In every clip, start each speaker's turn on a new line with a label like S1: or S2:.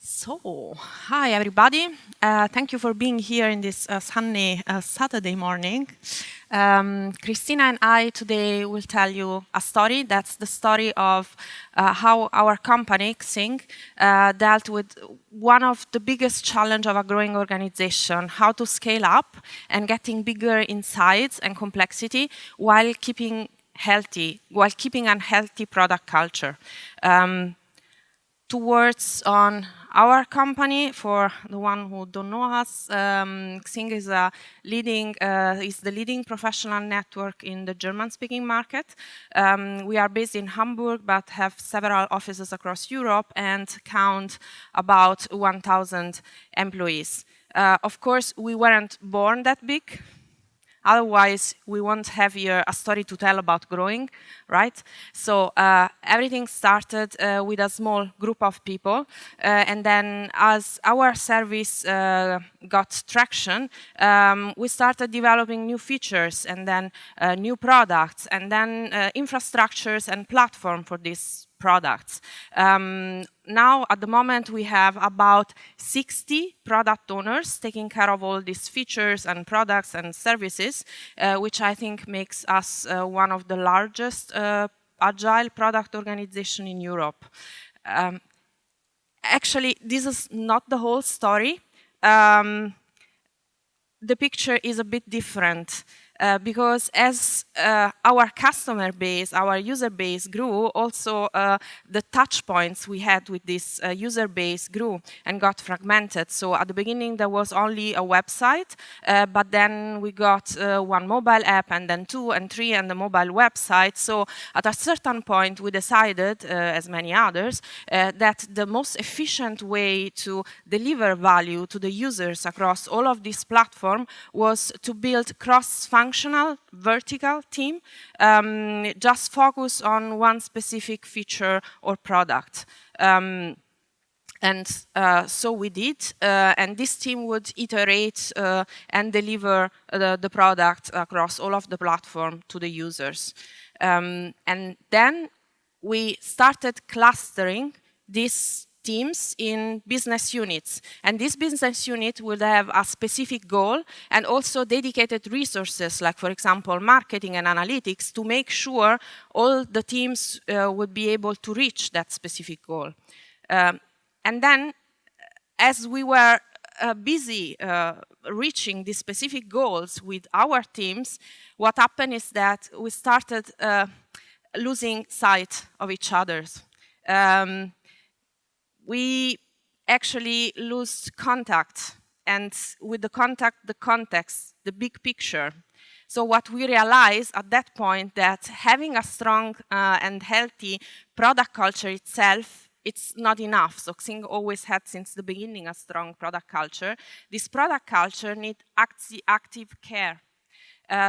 S1: So, hi everybody. Thank you for being here in this sunny Saturday morning. Christina and I today will tell you a story. That's the story of how our company, XING, dealt with one of the biggest challenge of a growing organization, how to scale up and getting bigger in size and complexity while keeping a healthy product culture. 2 words on our company, for the one who don't know us. XING is the leading professional network in the German-speaking market. We are based in Hamburg, but have several offices across Europe and count about 1,000 employees. Of course, we weren't born that big. Otherwise, we won't have here a story to tell about growing, right? So everything started with a small group of people. And then as our service got traction, we started developing new features and then new products and then infrastructures and platform for these products. Now, at the moment, we have about 60 product owners taking care of all these features and products and services, which I think makes us one of the largest agile product organization in Europe. Actually, this is not the whole story. The picture is a bit different. Because as our customer base, our user base grew, also the touch points we had with this user base grew and got fragmented. So at the beginning there was only a website, but then we got one mobile app and then 2 and 3 and the mobile website. So at a certain point we decided, as many others, that the most efficient way to deliver value to the users across all of these platforms was to build cross-functional vertical team, just focus on one specific feature or product. So we did, and this team would iterate and deliver the product across all of the platform to the users. And then we started clustering these teams in business units. And this business unit will have a specific goal and also dedicated resources, like, for example, marketing and analytics, to make sure all the teams would be able to reach that specific goal. And then, as we were busy reaching these specific goals with our teams, what happened is that we started losing sight of each other. We actually lose contact, and with the contact, the context, the big picture. So what we realized at that point, that having a strong and healthy product culture itself, it's not enough. So XING always had since the beginning a strong product culture. This product culture needs active care.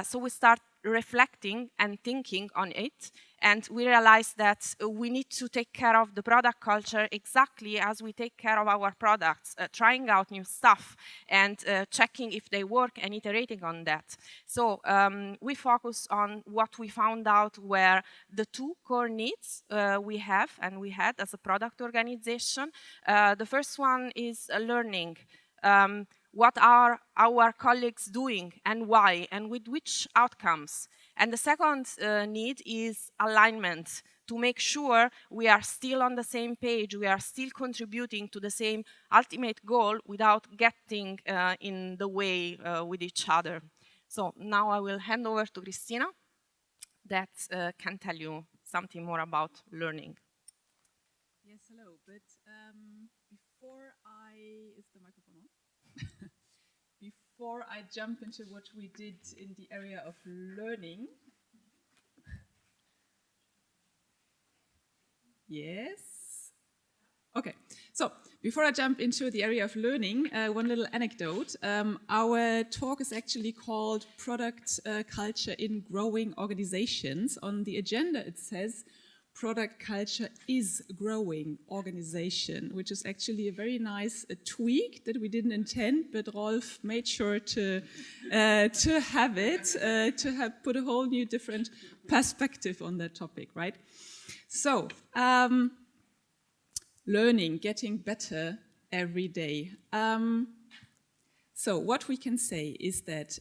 S1: So we start reflecting and thinking on it, and we realize that we need to take care of the product culture exactly as we take care of our products, trying out new stuff and checking if they work and iterating on that. So we focus on what we found out were the 2 core needs we have and we had as a product organization. The first one is learning. What are our colleagues doing and why and with which outcomes? And the second need is alignment, to make sure we are still on the same page, we are still contributing to the same ultimate goal without getting in the way with each other. So now I will hand over to Christina that can tell you something more about learning.
S2: Yes, hello, but before is the microphone on? Before I jump into what we did in the area of learning. Yes? Okay, so before I jump into the area of learning, one little anecdote. Our talk is actually called Product Culture in Growing Organizations. On the agenda it says product culture is growing organization, which is actually a very nice tweak that we didn't intend, but Rolf made sure to have it, to have put a whole new different perspective on that topic, right? So, learning, getting better every day. So what we can say is that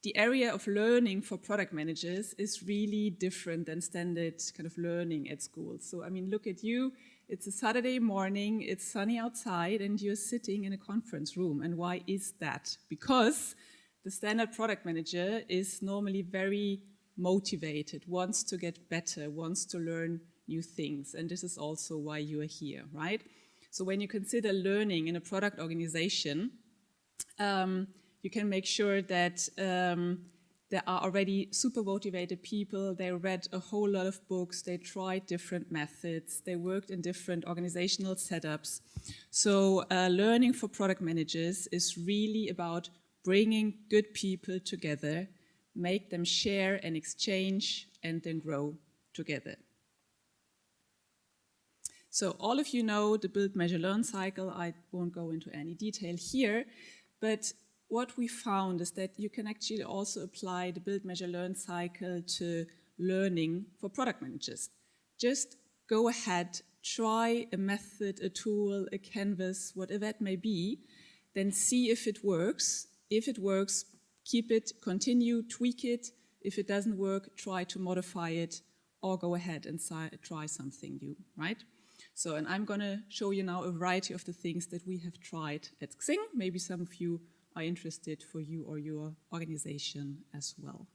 S2: the area of learning for product managers is really different than standard kind of learning at school. So, I mean, look at you. It's a Saturday morning, it's sunny outside, and you're sitting in a conference room. And why is that? Because the standard product manager is normally very motivated, wants to get better, wants to learn new things. And this is also why you are here, right? So when you consider learning in a product organization, you can make sure that there are already super motivated people. They read a whole lot of books. They tried different methods. They worked in different organizational setups. So learning for product managers is really about bringing good people together, make them share and exchange, and then grow together. So all of you know the build, measure, learn cycle. I won't go into any detail here, but what we found is that you can actually also apply the build, measure, learn cycle to learning for product managers. Just go ahead, try a method, a tool, a canvas, whatever it may be, then see if it works. If it works, keep it, continue, tweak it. If it doesn't work, try to modify it, or go ahead and try something new, right? So, and I'm going to show you now a variety of the things that we have tried at XING. Maybe some of you are interested for you or your organization as well.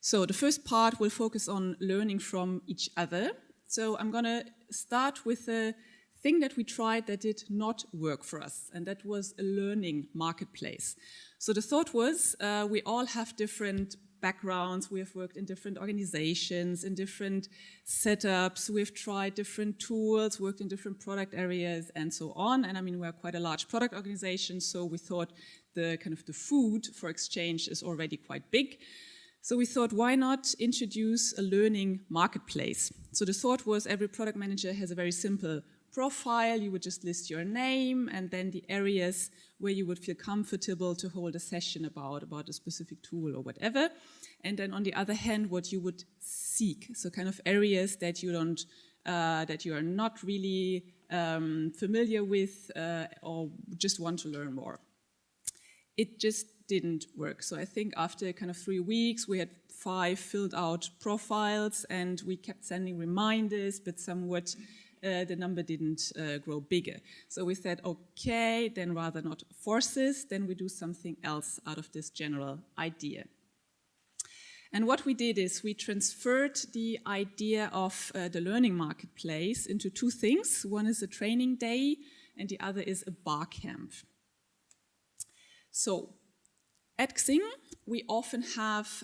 S2: So the first part will focus on learning from each other. So I'm going to start with a thing that we tried that did not work for us, and that was a learning marketplace. So the thought was we all have different backgrounds, we have worked in different organizations, in different setups, we've tried different tools, worked in different product areas, and so on. And I mean, we're quite a large product organization, so we thought the food for exchange is already quite big. So we thought, why not introduce a learning marketplace? So the thought was every product manager has a very simple profile. You would just list your name and then the areas where you would feel comfortable to hold a session about a specific tool or whatever. And then on the other hand, what you would seek, so kind of areas that you don't, that you are not really familiar with or just want to learn more. It just didn't work. So I think after kind of 3 weeks, we had 5 filled out profiles and we kept sending reminders, but somewhat the number didn't grow bigger. So we said, okay, then rather not forces, then we do something else out of this general idea. And what we did is we transferred the idea of the learning marketplace into 2 things. One is a training day and the other is a bar camp. So at XING, we often have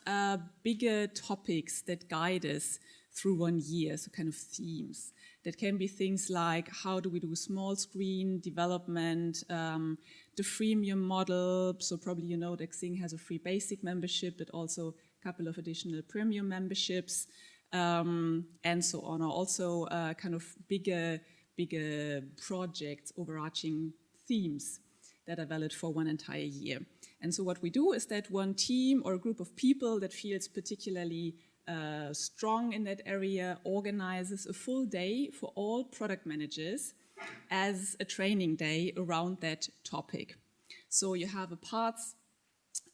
S2: bigger topics that guide us through 1 year, so kind of themes. That can be things like how do we do small screen development, the freemium model, so probably you know that XING has a free basic membership, but also a couple of additional premium memberships, and so on. Or also kind of bigger projects, overarching themes that are valid for 1 entire year. And so what we do is that one team or a group of people that feels particularly strong in that area organizes a full day for all product managers as a training day around that topic. So you have parts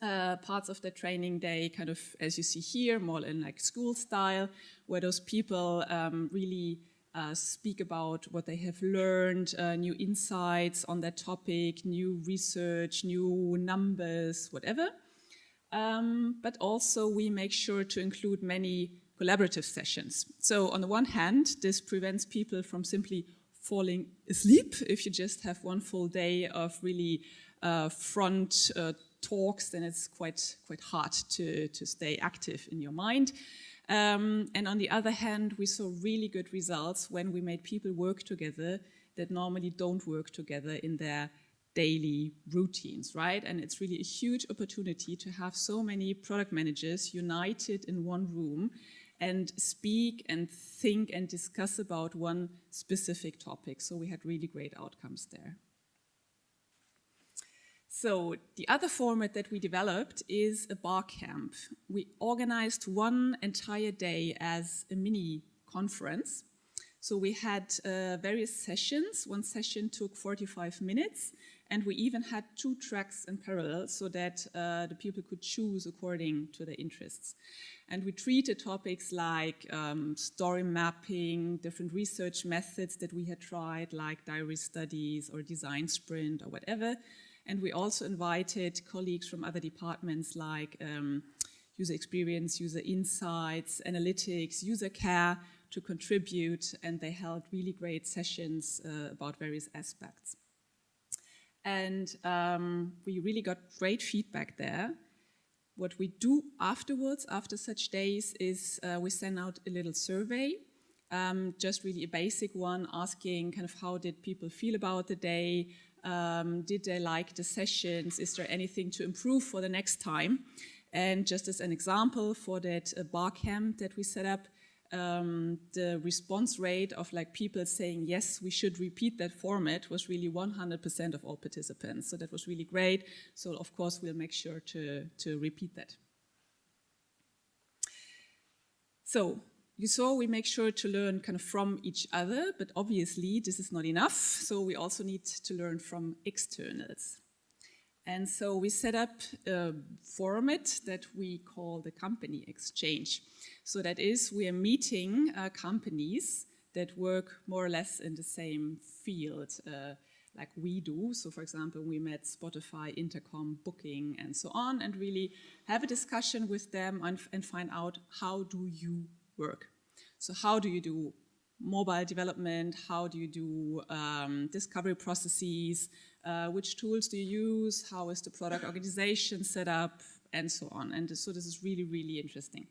S2: of the training day, kind of as you see here, more in like school style, where those people really speak about what they have learned, new insights on that topic, new research, new numbers, whatever. But also we make sure to include many collaborative sessions. So on the one hand, this prevents people from simply falling asleep. If you just have 1 full day of really front talks, then it's quite hard to stay active in your mind. And on the other hand, we saw really good results when we made people work together that normally don't work together in their daily routines, right? And it's really a huge opportunity to have so many product managers united in one room and speak and think and discuss about one specific topic. So we had really great outcomes there. So the other format that we developed is a bar camp. We organized 1 entire day as a mini conference. So we had various sessions. One session took 45 minutes, and we even had 2 tracks in parallel so that the people could choose according to their interests. And we treated topics like story mapping, different research methods that we had tried, like diary studies or design sprint or whatever. And we also invited colleagues from other departments like user experience, user insights, analytics, user care to contribute, and they held really great sessions about various aspects. And we really got great feedback there. What we do afterwards, after such days, is we send out a little survey, just really a basic one, asking kind of how did people feel about the day, did they like the sessions, is there anything to improve for the next time? And just as an example, for that bar camp that we set up, the response rate of like people saying, yes, we should repeat that format was really 100% of all participants. So that was really great. So of course, we'll make sure to repeat that. So you saw we make sure to learn kind of from each other, but obviously this is not enough. So we also need to learn from externals. And so we set up a format that we call the company exchange. So that is, we are meeting companies that work more or less in the same field like we do. So for example, we met Spotify, Intercom, Booking, and so on, and really have a discussion with them and find out, how do you work? So how do you do mobile development? How do you do discovery processes? Which tools do you use? How is the product organization set up? And so on. And so this is really, really interesting.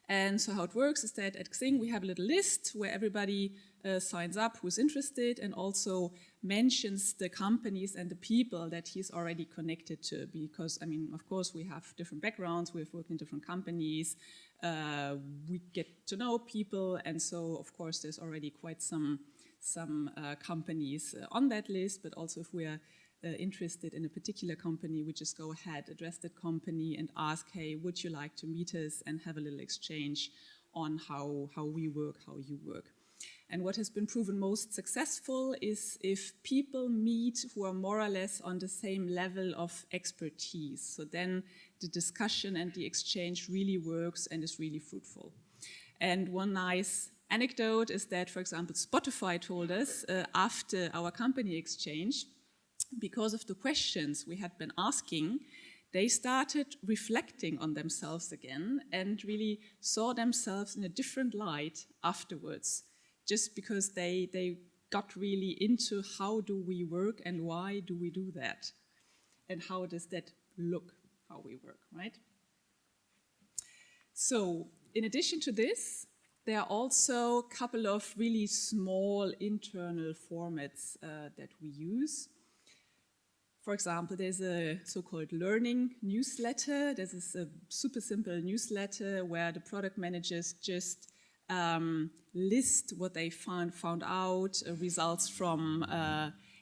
S2: And so how it works is that at XING we have a little list where everybody signs up who's interested and also mentions the companies and the people that he's already connected to. Because, I mean, of course, we have different backgrounds, we've worked in different companies, we get to know people, and so, of course, there's already quite some companies on that list, but also if we're interested in a particular company, we just go ahead, address that company and ask, hey, would you like to meet us, and have a little exchange on how we work, how you work. And what has been proven most successful is if people meet who are more or less on the same level of expertise. So then the discussion and the exchange really works and is really fruitful. And one nice anecdote is that, for example, Spotify told us after our company exchange, because of the questions we had been asking, they started reflecting on themselves again and really saw themselves in a different light afterwards, just because they got really into how do we work and why do we do that, and how does that look, how we work, right? So in addition to this, there are also a couple of really small internal formats that we use. For example, there's a so-called learning newsletter. This is a super simple newsletter where the product managers just list what they found out, results from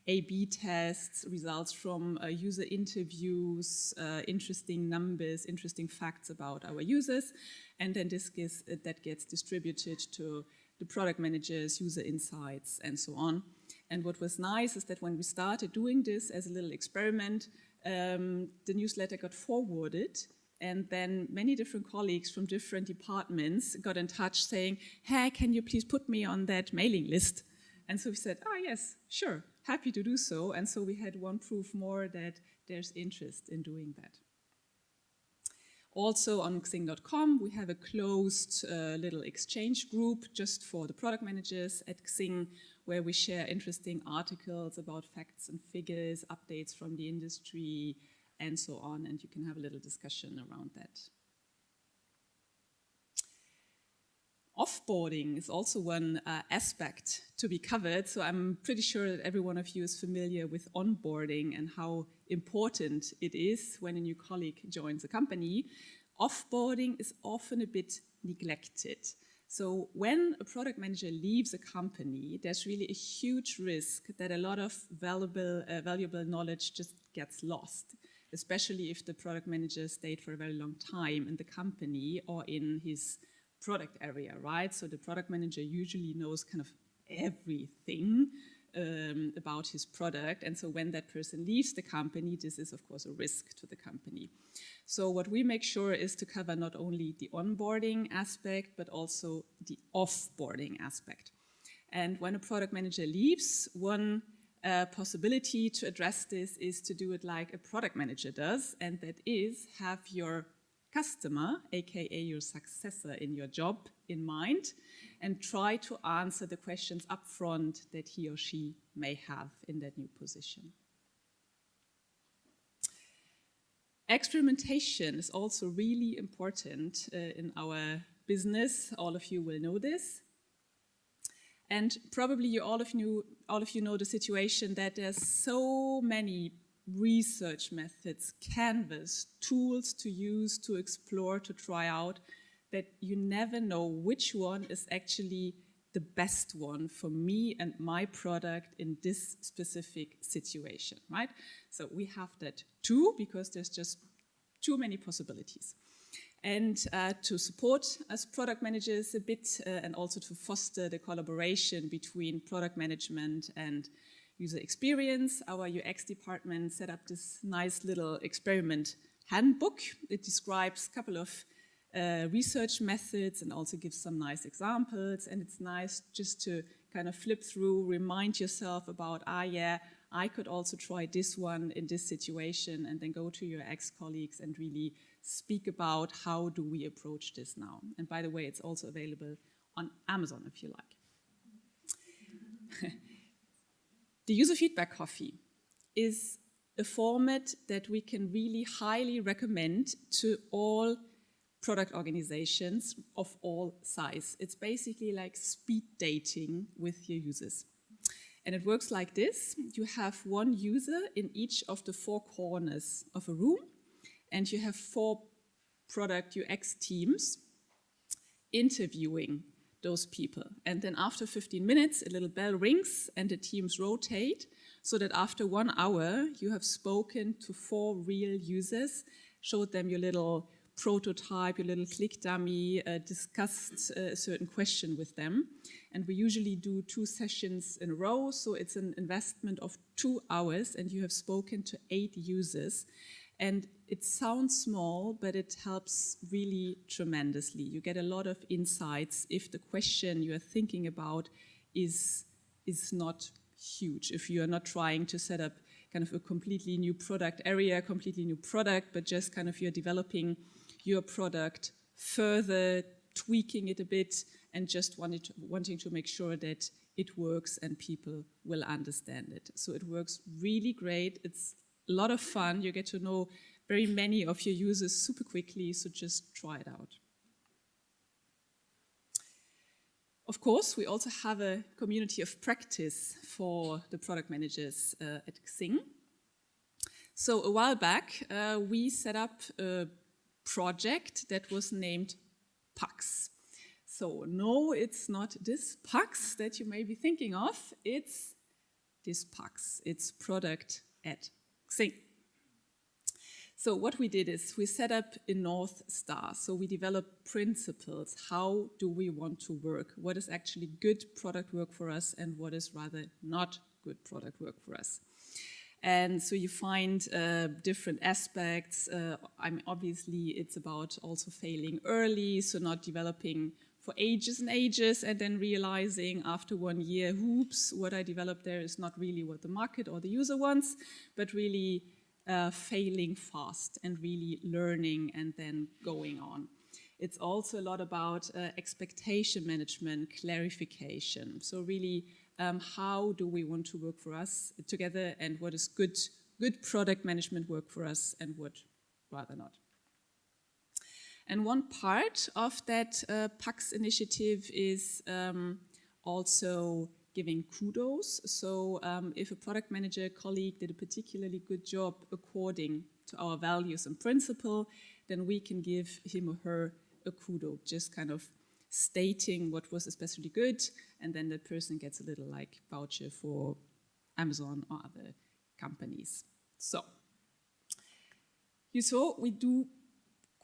S2: A/B tests, results from user interviews, interesting numbers, interesting facts about our users, and then that gets distributed to the product managers, user insights, and so on. And what was nice is that when we started doing this as a little experiment, the newsletter got forwarded, and then many different colleagues from different departments got in touch saying, hey, can you please put me on that mailing list? And so we said, yes, sure, happy to do so. And so we had one proof more that there's interest in doing that. Also on xing.com, we have a closed little exchange group just for the product managers at XING, where we share interesting articles about facts and figures, updates from the industry, and so on, and you can have a little discussion around that. Offboarding is also one aspect to be covered, so I'm pretty sure that every one of you is familiar with onboarding and how important it is when a new colleague joins a company. Offboarding is often a bit neglected. So when a product manager leaves a company, there's really a huge risk that a lot of valuable knowledge just gets lost, especially if the product manager stayed for a very long time in the company or in his product area, right? So the product manager usually knows kind of everything about his product. And so when that person leaves the company, this is, of course, a risk to the company. So what we make sure is to cover not only the onboarding aspect, but also the offboarding aspect. And when a product manager leaves, one possibility to address this is to do it like a product manager does, and that is have your customer, aka your successor in your job, in mind, and try to answer the questions up front that he or she may have in that new position. Experimentation is also really important in our business. All of you will know this. And probably all of you know the situation that there's so many research methods, canvas, tools to use, to explore, to try out, that you never know which one is actually the best one for me and my product in this specific situation, right? So we have that too, because there's just too many possibilities. And to support us product managers a bit and also to foster the collaboration between product management and user experience, our UX department set up this nice little experiment handbook. It describes a couple of research methods and also gives some nice examples. And it's nice just to kind of flip through, remind yourself about, yeah, I could also try this one in this situation, and then go to your ex-colleagues and really speak about how do we approach this now. And by the way, it's also available on Amazon if you like. The user feedback coffee is a format that we can really highly recommend to all product organizations of all size. It's basically like speed dating with your users. And it works like this. You have one user in each of the 4 corners of a room, and you have 4 product UX teams interviewing those people. And then after 15 minutes, a little bell rings and the teams rotate, so that after 1 hour, you have spoken to 4 real users, showed them your little prototype, your little click dummy, discussed a certain question with them. And we usually do 2 sessions in a row, so it's an investment of 2 hours, and you have spoken to 8 users. And it sounds small, but it helps really tremendously. You get a lot of insights if the question you are thinking about is not huge. If you are not trying to set up kind of a completely new product area, completely new product, but just kind of you're developing your product further, tweaking it a bit, and just wanting to make sure that it works and people will understand it. So it works really great. It's a lot of fun. You get to know very many of your users super quickly, so just try it out. Of course, we also have a community of practice for the product managers at XING. So a while back, we set up a project that was named PAX. So no, it's not this PAX that you may be thinking of, it's this PAX. It's product at XING. So what we did is we set up a North Star. So we developed principles. How do we want to work? What is actually good product work for us and what is rather not good product work for us? And so you find different aspects. Obviously, it's about also failing early, so not developing for ages and ages and then realizing after 1 year, oops, what I developed there is not really what the market or the user wants, but really failing fast and really learning and then going on. It's also a lot about expectation management, clarification. So really, how do we want to work for us together, and what is good product management work for us and what rather not. And one part of that PAX initiative is also giving kudos. So if a product manager colleague did a particularly good job according to our values and principle, then we can give him or her a kudo, just kind of stating what was especially good, and then that person gets a little like voucher for Amazon or other companies. So you saw we do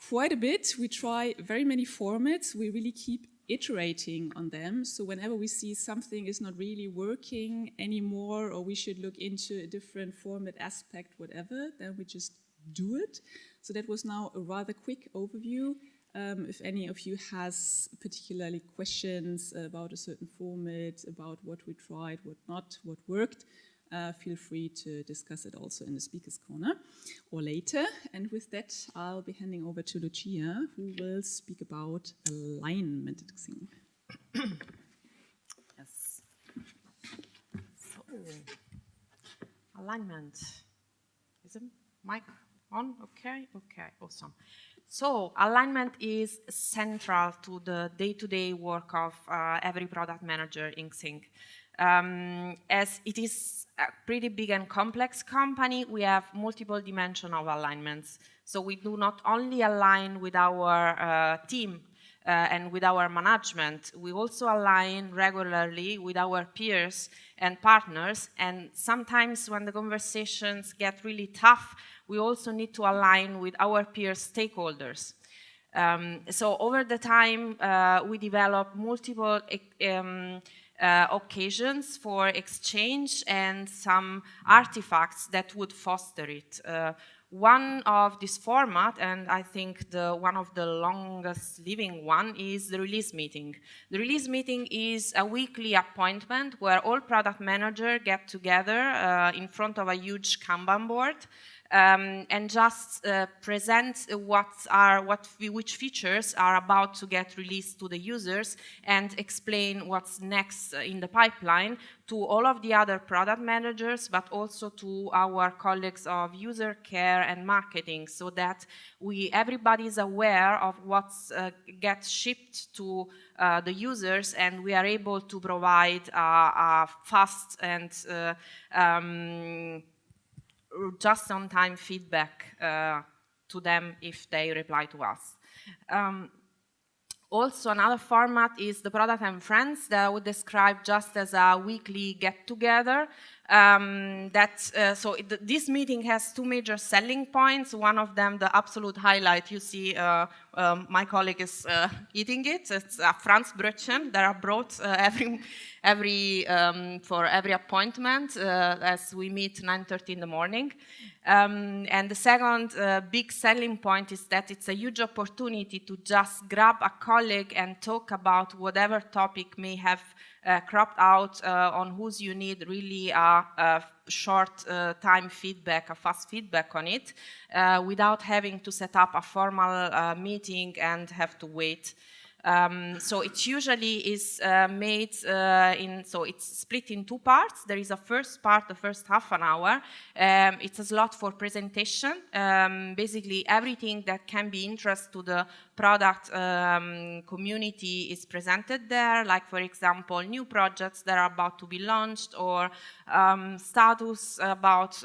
S2: quite a bit. We try very many formats. We really keep iterating on them. So whenever we see something is not really working anymore, or we should look into a different format aspect, whatever, then we just do it. So that was now a rather quick overview. If any of you has particularly questions about a certain format, about what we tried, what not, what worked, feel free to discuss it also in the Speaker's Corner or later. And with that, I'll be handing over to Lucia, who will speak about alignment at XING.
S1: Yes. So, alignment. Is the mic on? Okay, okay, awesome. So, alignment is central to the day-to-day work of every product manager in XING. As it is a pretty big and complex company, we have multiple dimensions of alignments. So we do not only align with our team and with our management, we also align regularly with our peers and partners. And sometimes when the conversations get really tough, we also need to align with our peer stakeholders. So over the time, we develop multiple occasions for exchange and some artifacts that would foster it. One of this format, and I think one of the longest living one, is the release meeting. The release meeting is a weekly appointment where all product managers get together in front of a huge Kanban board and just present which features are about to get released to the users and explain what's next in the pipeline to all of the other product managers, but also to our colleagues of user care and marketing, so that everybody is aware of what gets shipped to the users, and we are able to provide a fast and just-on-time feedback to them if they reply to us. Also, another format is the Product and Friends that I would describe just as a weekly get-together. This meeting has two major selling points. One of them, the absolute highlight, you see my colleague is eating it. It's a Franzbrötchen that are brought for every appointment as we meet 9:30 in the morning. And the second big selling point is that it's a huge opportunity to just grab a colleague and talk about whatever topic may have cropped out on whose you need really a short time feedback, a fast feedback on it, without having to set up a formal meeting and have to wait. So it usually is made so it's split in two parts. There is a first part, the first half an hour. It's a slot for presentation. Basically everything that can be interest to the product community is presented there, like for example, new projects that are about to be launched, or status about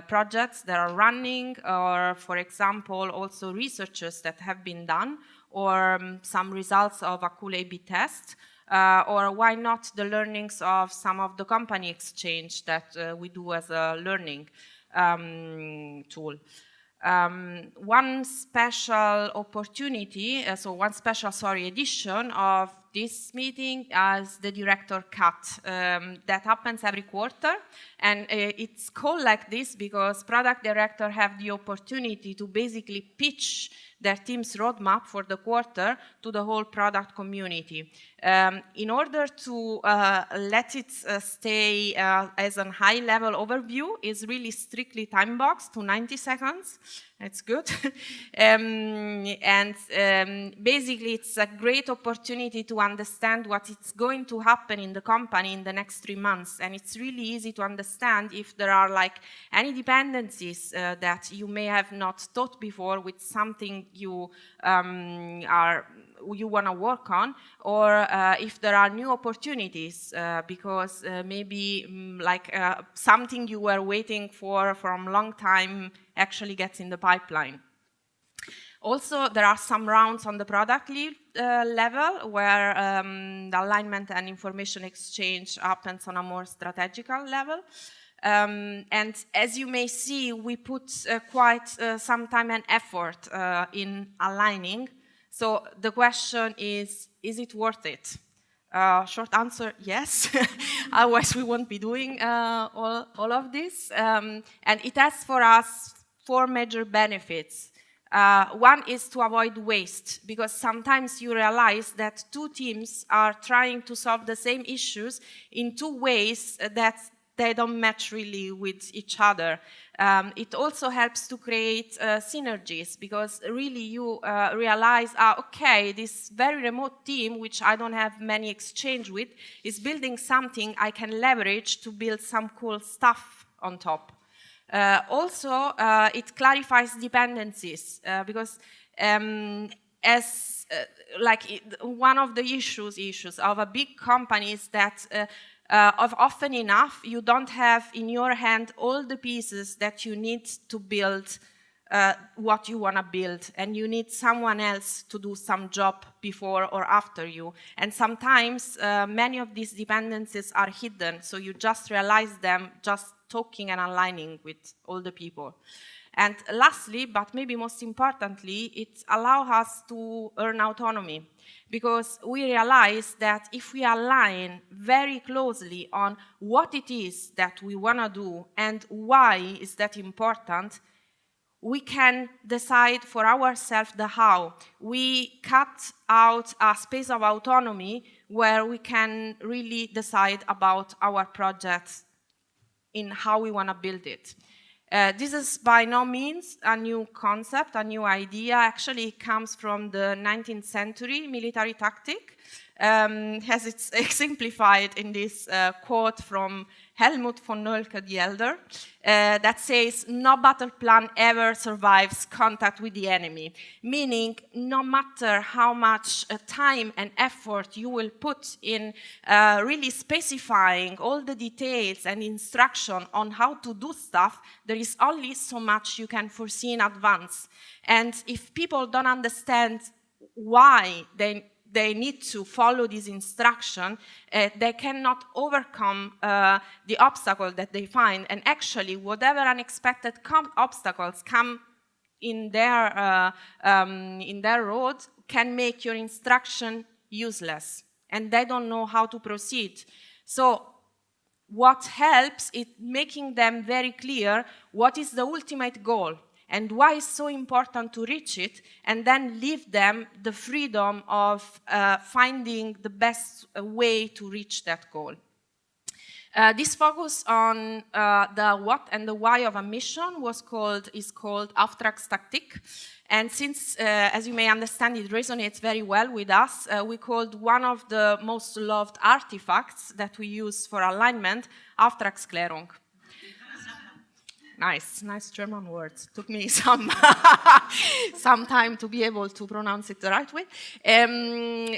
S1: projects that are running, or for example, also researches that have been done, or some results of a cool A/B test, or why not the learnings of some of the company exchange that we do as a learning tool. One special opportunity, edition of this meeting as the director cut. That happens every quarter, and it's called like this because product director have the opportunity to basically pitch their team's roadmap for the quarter to the whole product community. In order to let it stay as a high-level overview, is really strictly time-boxed to 90 seconds. That's good. Basically, it's a great opportunity to understand what is going to happen in the company in the next 3 months. And it's really easy to understand if there are like any dependencies that you may have not thought before with something you want to work on, or if there are new opportunities because maybe something you were waiting for from a long time actually gets in the pipeline. Also, there are some rounds on the product lead level where the alignment and information exchange happens on a more strategical level. And as you may see, we put quite some time and effort in aligning. So the question is it worth it? Short answer, yes. Otherwise, we won't be doing all of this. And it has for us 4 major benefits. One is to avoid waste, because sometimes you realize that 2 teams are trying to solve the same issues in 2 ways that they don't match really with each other. It also helps to create synergies, because really you realize, okay, this very remote team, which I don't have many exchange with, is building something I can leverage to build some cool stuff on top. Also, it clarifies dependencies, because one of the issues of a big company is that often enough, you don't have in your hand all the pieces that you need to build what you want to build, and you need someone else to do some job before or after you. And sometimes many of these dependencies are hidden, so you just realize them just talking and aligning with all the people. And lastly, but maybe most importantly, it allows us to earn autonomy, because we realize that if we align very closely on what it is that we want to do and why is that important, we can decide for ourselves the how. We cut out a space of autonomy where we can really decide about our projects in how we want to build it. This is by no means a new concept, a new idea. Actually, it comes from the 19th century military tactic, as it's exemplified in this quote from Helmut von Nölke the Elder, that says, "No battle plan ever survives contact with the enemy," meaning no matter how much time and effort you will put in really specifying all the details and instruction on how to do stuff, there is only so much you can foresee in advance. And if people don't understand why they need to follow this instruction, they cannot overcome the obstacle that they find. And actually, whatever unexpected obstacles come in their road can make your instruction useless, and they don't know how to proceed. So what helps is making them very clear what is the ultimate goal and why it's so important to reach it, and then leave them the freedom of finding the best way to reach that goal. This focus on the what and the why of a mission is called Auftragstaktik. And since, as you may understand, it resonates very well with us, we called one of the most loved artifacts that we use for alignment, Auftragsklärung. Nice German words. Took me some time to be able to pronounce it the right way.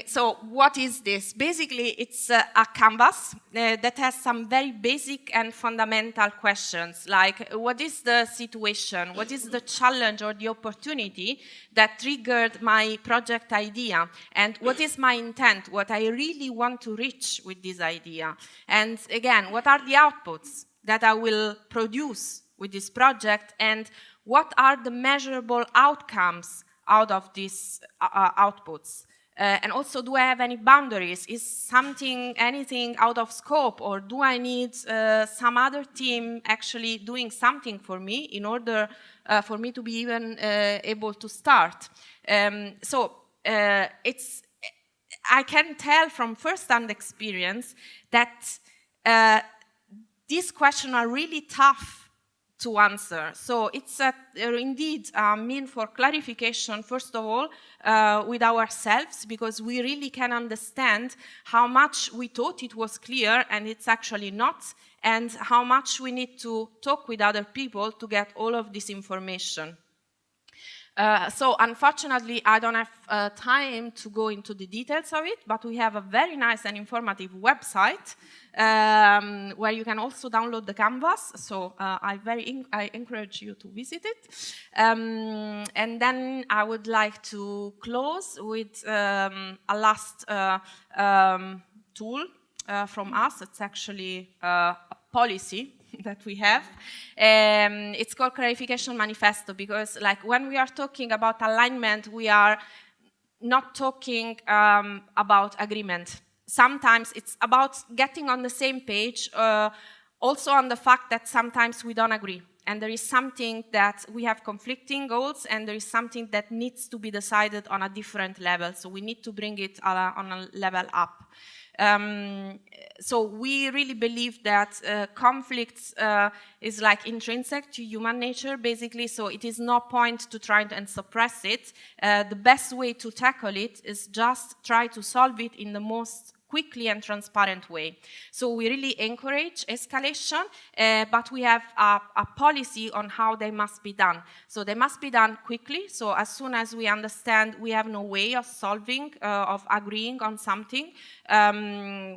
S1: So what is this? Basically, it's a canvas that has some very basic and fundamental questions, like what is the situation, what is the challenge or the opportunity that triggered my project idea, and what is my intent, what I really want to reach with this idea, and again, what are the outputs that I will produce with this project, and what are the measurable outcomes out of these outputs? And also, do I have any boundaries? Is anything out of scope, or do I need some other team actually doing something for me in order for me to be even able to start? I can tell from first-hand experience that these questions are really tough to answer. So it's indeed a mean for clarification, first of all, with ourselves, because we really can understand how much we thought it was clear and it's actually not, and how much we need to talk with other people to get all of this information. So unfortunately, I don't have time to go into the details of it, but we have a very nice and informative website where you can also download the canvas. So I encourage you to visit it. And then I would like to close with a last tool from us. It's actually a policy that we have. It's called Clarification Manifesto, because like when we are talking about alignment, we are not talking about agreement. Sometimes it's about getting on the same page, also on the fact that sometimes we don't agree. And there is something that we have conflicting goals, and there is something that needs to be decided on a different level. So we need to bring it on a level up. So we really believe that conflicts is like intrinsic to human nature, basically. So it is no point to try and suppress it. The best way to tackle it is just try to solve it in the most quickly and transparent way. So we really encourage escalation, but we have a policy on how they must be done. So they must be done quickly. So as soon as we understand we have no way of solving, of agreeing on something,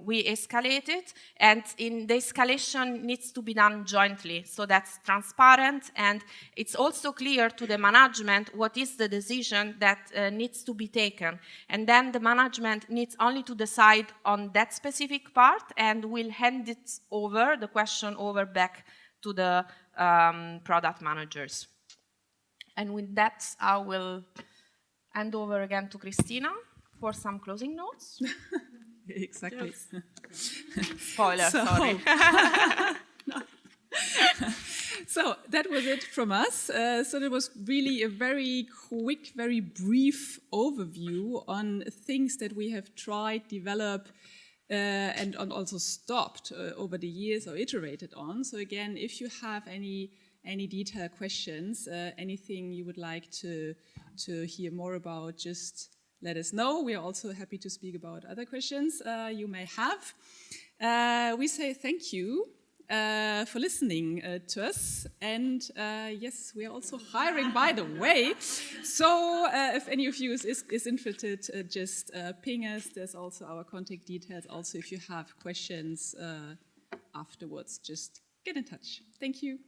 S1: we escalate it. And the escalation needs to be done jointly. So that's transparent, and it's also clear to the management what is the decision that needs to be taken. And then the management needs only to decide on that specific part, and will hand it over, the question over, back to the product managers. And with that, I will hand over again to Christina for some closing notes.
S2: Exactly.
S1: Spoiler, sorry.
S2: So that was it from us. So that was really a very quick, very brief overview on things that we have tried, developed, and also stopped over the years or iterated on. So again, if you have any detailed questions, anything you would like to hear more about, just let us know. We are also happy to speak about other questions you may have. We say thank you for listening to us, and yes, we are also hiring, by the way. So if any of you is interested, just ping us. There's also our contact details. Also, if you have questions afterwards, just get in touch. Thank you.